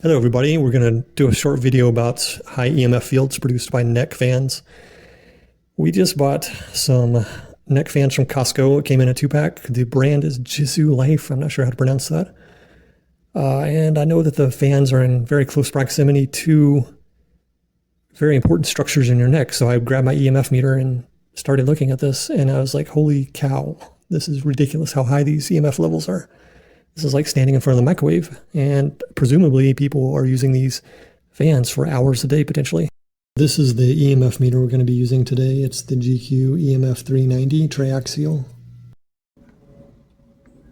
Hello everybody, we're going to do a short video about high EMF fields produced by neck fans. We just bought some neck fans from Costco. It came in a 2-pack. The brand is Jisu Life. I'm not sure how to pronounce that. And I know that the fans are in very close proximity to very important structures in your neck. So I grabbed my EMF meter and started looking at this, and I was like, holy cow, this is ridiculous how high these EMF levels are. This is like standing in front of the microwave, and presumably people are using these fans for hours a day potentially. This is the EMF meter we're going to be using today. It's the GQ EMF 390 triaxial.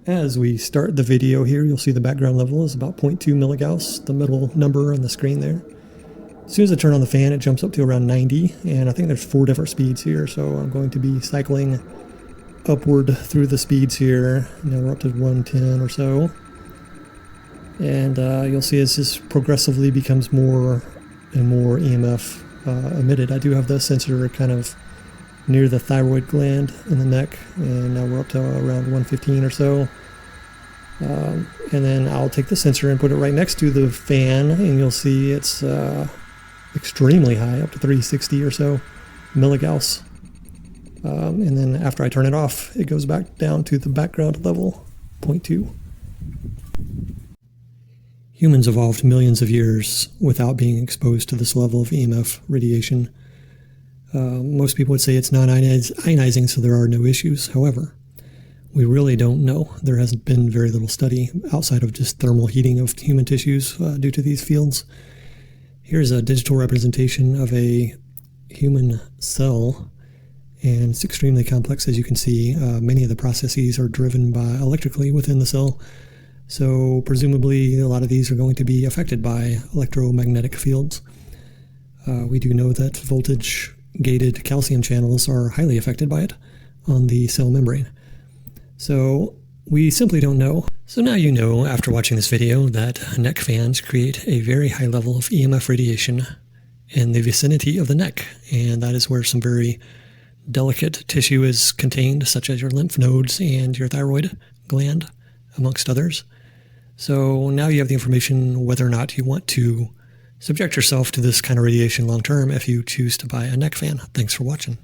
As we start the video here, you'll see the background level is about 0.2 milligauss, the middle number on the screen there. As soon as I turn on the fan, it jumps up to around 90, and I think there's 4 different speeds here, so I'm going to be cycling upward through the speeds here. Now we're up to 110 or so, and you'll see as this progressively becomes more and more EMF emitted. I do have the sensor kind of near the thyroid gland in the neck, and now we're up to around 115 or so. And then I'll take the sensor and put it right next to the fan, and you'll see it's extremely high, up to 360 or so milligauss. And then after I turn it off, it goes back down to the background level, 0.2. Humans evolved millions of years without being exposed to this level of EMF radiation. Most people would say it's non-ionizing, so there are no issues. However, we really don't know. There hasn't been very little study outside of just thermal heating of human tissues due to these fields. Here's a digital representation of a human cell, and it's extremely complex, as you can see. Many of the processes are driven by electrically within the cell, so presumably a lot of these are going to be affected by electromagnetic fields. We do know that voltage-gated calcium channels are highly affected by it on the cell membrane. So we simply don't know. So now you know, after watching this video, that neck fans create a very high level of EMF radiation in the vicinity of the neck, and that is where some very delicate tissue is contained, such as your lymph nodes and your thyroid gland, amongst others. So now you have the information whether or not you want to subject yourself to this kind of radiation long term if you choose to buy a neck fan. Thanks for watching.